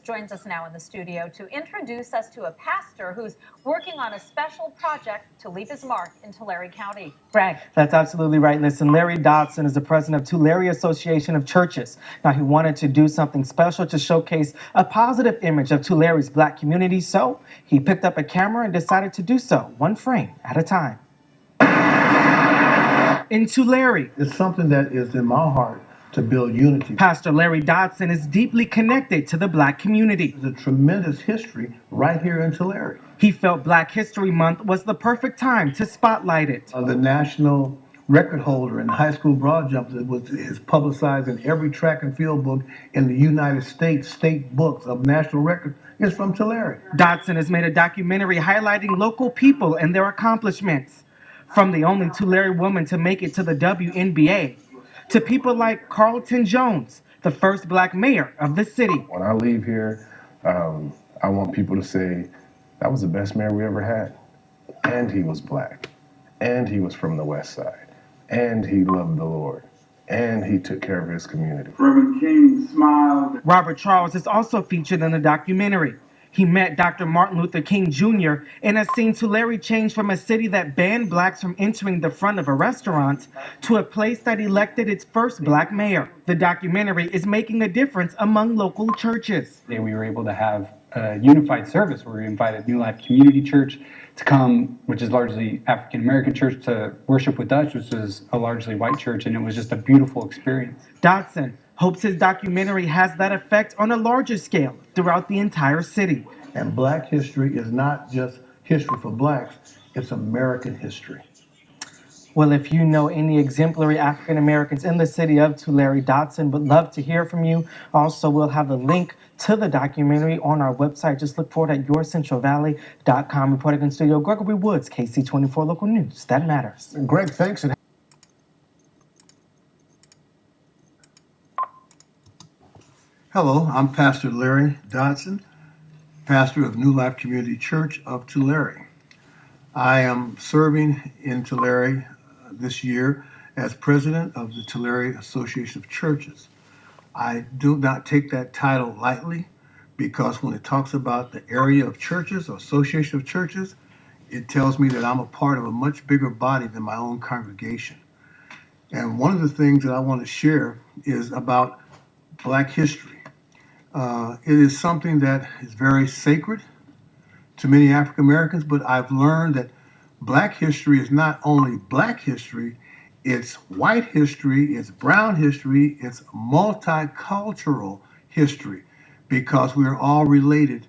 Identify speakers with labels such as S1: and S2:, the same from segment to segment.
S1: joins us now in the studio to introduce us to a pastor who's working on a special project to leave his mark in Tulare County. Greg.
S2: That's absolutely right. Listen, Larry Dodson is the president of Tulare Association of Churches. Now, he wanted to do something special to showcase a positive image of Tulare's Black community, so he picked up a camera and decided to do so, one frame at a time. In Tulare,
S3: it's something that is in my heart to build unity.
S2: Pastor Larry Dodson is deeply connected to the Black community.
S3: There's a tremendous history right here in Tulare.
S2: He felt Black History Month was the perfect time to spotlight it.
S3: The national record holder in high school broad jump is publicized in every track and field book in the United States. State books of national record is from Tulare.
S2: Dodson has made a documentary highlighting local people and their accomplishments. From the only Tulare woman to make it to the WNBA, to people like Carlton Jones, the first Black mayor of the city.
S4: When I leave here, I want people to say, that was the best mayor we ever had. And he was Black. And he was from the West Side. And he loved the Lord. And he took care of his community.
S5: Reverend King smiled.
S2: Robert Charles is also featured in the documentary. He met Dr. Martin Luther King Jr. and has seen Tulare change from a city that banned Blacks from entering the front of a restaurant to a place that elected its first Black mayor. The documentary is making a difference among local churches.
S6: We were able to have a unified service where we invited New Life Community Church to come, which is largely African American church, to worship with us, which is a largely white church, and it was just a beautiful experience.
S2: Dodson hopes his documentary has that effect on a larger scale throughout the entire city.
S3: And Black history is not just history for Blacks, it's American history.
S2: Well, if you know any exemplary African Americans in the city of Tulare, Dodson would love to hear from you. Also, we'll have the link to the documentary on our website. Just look for it at yourcentralvalley.com. Reporting in studio, Gregory Woods, KSEE24 Local News. That matters.
S4: Greg, thanks.
S3: Hello, I'm Pastor Larry Dodson, pastor of New Life Community Church of Tulare. I am serving in Tulare this year as president of the Tulare Association of Churches. I do not take that title lightly because when it talks about the area of churches or association of churches, it tells me that I'm a part of a much bigger body than my own congregation. And one of the things that I want to share is about Black history. It is something that is very sacred to many African Americans, but I've learned that Black history is not only Black history, it's white history, it's brown history, it's multicultural history because we are all related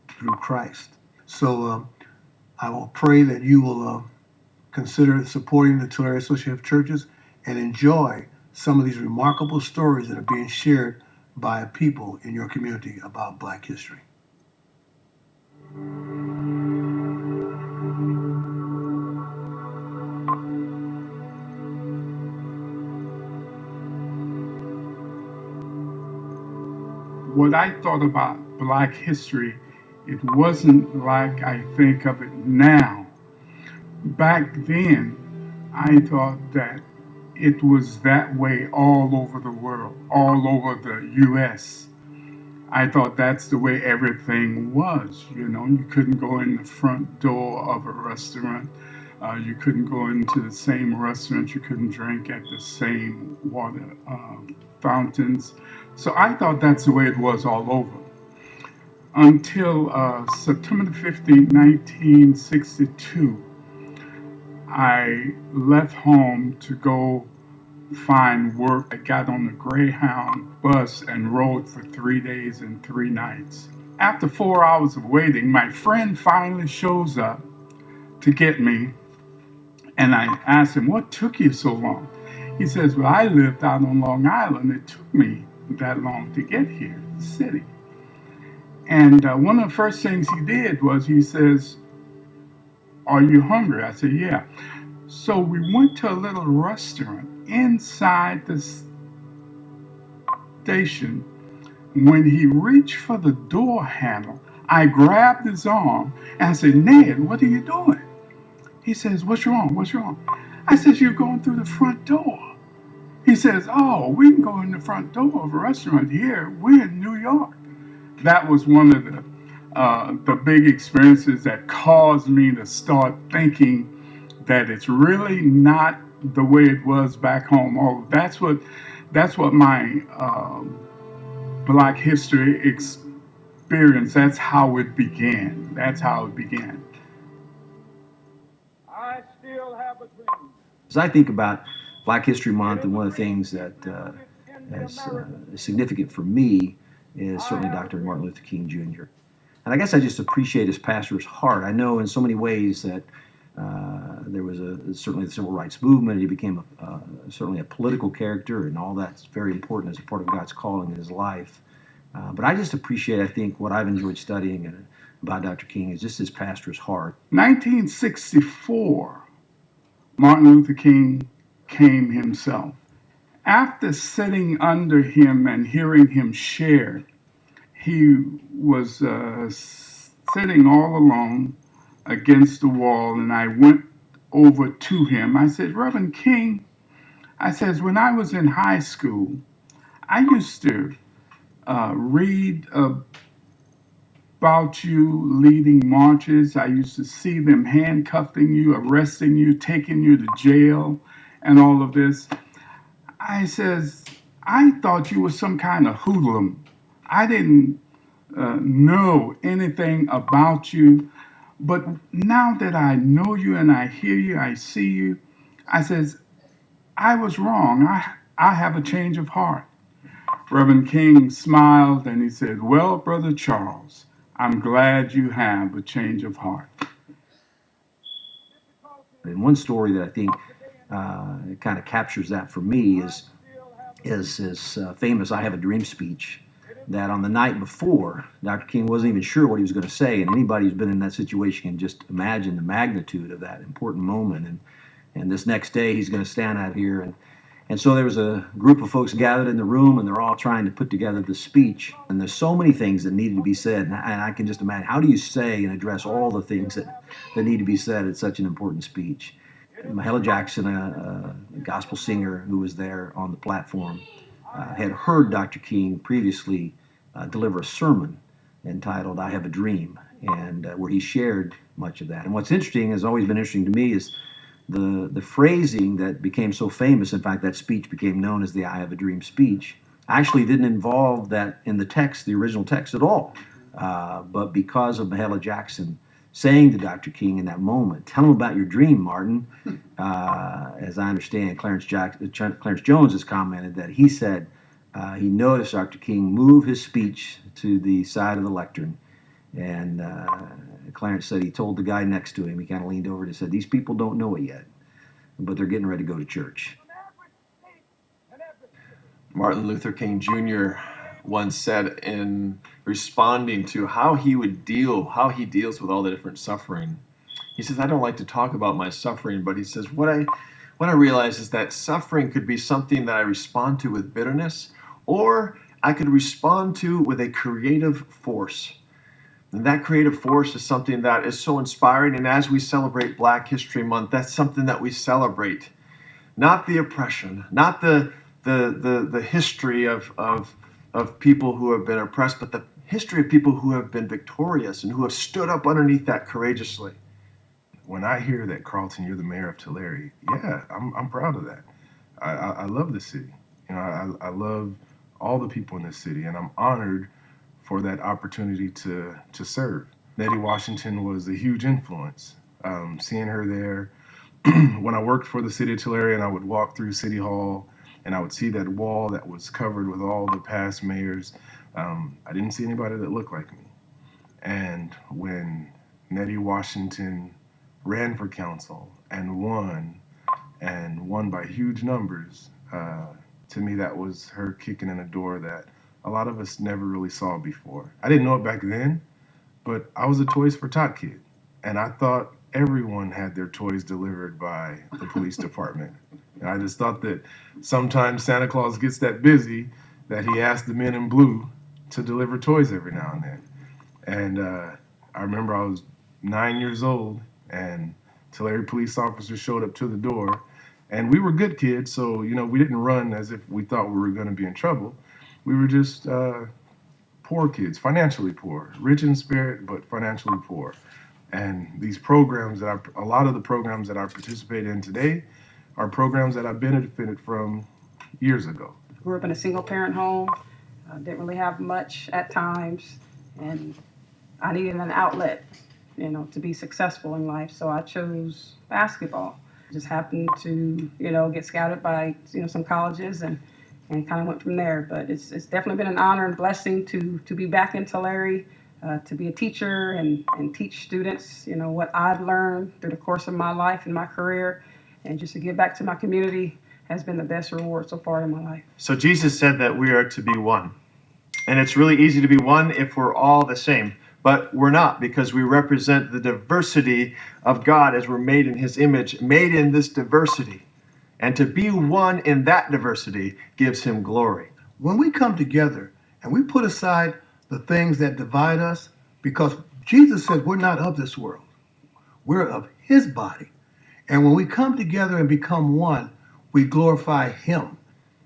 S3: through Christ. So I will pray that you will consider supporting the Tulare Association of Churches and enjoy some of these remarkable stories that are being shared by people in your community about Black history.
S5: What I thought about Black history, it wasn't like I think of it now. Back then, I thought that it was that way all over the world, all over the U.S. I thought that's the way everything was. You know, you couldn't go in the front door of a restaurant. You couldn't go into the same restaurant. You couldn't drink at the same water fountains. So I thought that's the way it was all over. Until September 15, 1962, I left home to go find work. I got on the Greyhound bus and rode for 3 days and 3 nights. After 4 hours of waiting, my friend finally shows up to get me, and I asked him, "What took you so long?" He says, "Well, I lived out on Long Island. It took me that long to get here, the city." And one of the first things he did was he says, "Are you hungry?" I said, "Yeah." So we went to a little restaurant inside the station. When he reached for the door handle, I grabbed his arm and I said, "Ned, what are you doing?" He says, "What's wrong? What's wrong?" I said, "You're going through the front door." He says, "Oh, we can go in the front door of a restaurant here. We're in New York." that was one of the big experiences that caused me to start thinking that it's really not the way it was back home. Oh, that's what my Black history experience. That's how it began. That's how it began.
S7: As I think about Black History Month, and one of the things that is significant for me is certainly Dr. Martin Luther King Jr. And I guess I just appreciate his pastor's heart. I know in so many ways that there was certainly the civil rights movement. He became certainly a political character, and all that's very important as a part of God's calling in his life. But I just appreciate, I think, what I've enjoyed studying about Dr. King is just his pastor's heart.
S5: 1964, Martin Luther King came himself. After sitting under him and hearing him share, he was sitting all alone against the wall, and I went over to him. I said, Reverend King, I says, when I was in high school, I used to read about you leading marches. I used to see them handcuffing you, arresting you, taking you to jail, and all of this. I says, I thought you were some kind of hoodlum. I didn't know anything about you. But now that I know you and I hear you, I see you, I says, I was wrong. I have a change of heart. Reverend King smiled and he said, well, Brother Charles, I'm glad you have a change of heart.
S7: And one story that I think kind of captures that for me is his famous I Have a Dream speech, that on the night before, Dr. King wasn't even sure what he was going to say, and anybody who's been in that situation can just imagine the magnitude of that important moment. And this next day, he's going to stand out here, and so there was a group of folks gathered in the room, and they're all trying to put together the speech. And there's so many things that needed to be said, and I can just imagine, how do you say and address all the things that need to be said at such an important speech? Mahalia Jackson, a gospel singer who was there on the platform, had heard Dr. King previously deliver a sermon entitled I Have a Dream, and where he shared much of that. And what's interesting, has always been interesting to me, is the phrasing that became so famous. In fact, that speech became known as the I Have a Dream speech, actually didn't involve that in the text, the original text at all. But because of Mahalia Jackson saying to Dr. King in that moment, tell him about your dream, Martin. As I understand, Clarence Jones has commented that he said he noticed Dr. King move his speech to the side of the lectern, and Clarence said he told the guy next to him, he kind of leaned over and said, these people don't know it yet, but they're getting ready to go to church.
S8: Martin Luther King Jr. once said in responding to how he deals with all the different suffering. He says, I don't like to talk about my suffering, but he says, what I realize is that suffering could be something that I respond to with bitterness, or I could respond to with a creative force. And that creative force is something that is so inspiring. And as we celebrate Black History Month, that's something that we celebrate. Not the oppression, not the history of people who have been oppressed, but the history of people who have been victorious and who have stood up underneath that courageously.
S4: When I hear that, Carlton, you're the mayor of Tulare, yeah, I'm proud of that. I love the city. You know, I love all the people in this city, and I'm honored for that opportunity to serve. Nettie Washington was a huge influence. Seeing her there, when I worked for the city of Tulare, and I would walk through City Hall, and I would see that wall that was covered with all the past mayors, I didn't see anybody that looked like me. And when Nettie Washington ran for council and won by huge numbers, to me that was her kicking in a door that a lot of us never really saw before. I didn't know it back then, but I was a Toys for Tot kid, and I thought everyone had their toys delivered by the police department. And I just thought that sometimes Santa Claus gets that busy that he asked the men in blue to deliver toys every now and then. And I remember I was 9 years old, and Tulare police officers showed up to the door, and we were good kids, so we didn't run as if we thought we were going to be in trouble. We were just poor kids, financially poor, rich in spirit, but financially poor. And these programs a lot of the programs that I participate in today are programs that I benefited from years ago.
S9: Grew up in a single parent home, didn't really have much at times, and I needed an outlet, to be successful in life. So I chose basketball. Just happened to, get scouted by, some colleges and kind of went from there. But it's definitely been an honor and blessing to be back in Tulare, to be a teacher and teach students, what I've learned through the course of my life and my career, and just to give back to my community has been the best reward so far in my life.
S8: So Jesus said that we are to be one. And it's really easy to be one if we're all the same. But we're not, because we represent the diversity of God as we're made in his image, made in this diversity. And to be one in that diversity gives him glory.
S3: When we come together and we put aside the things that divide us, because Jesus said we're not of this world, we're of his body. And when we come together and become one, we glorify him.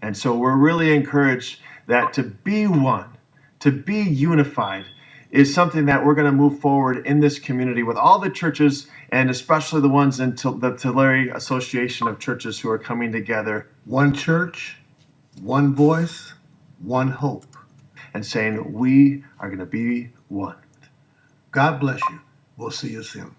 S8: And so we're really encouraged that to be one, to be unified, is something that we're going to move forward in this community with all the churches, and especially the ones in the Tulare Association of Churches who are coming together.
S3: One church, one voice, one hope.
S8: And saying we are going to be one.
S3: God bless you. We'll see you soon.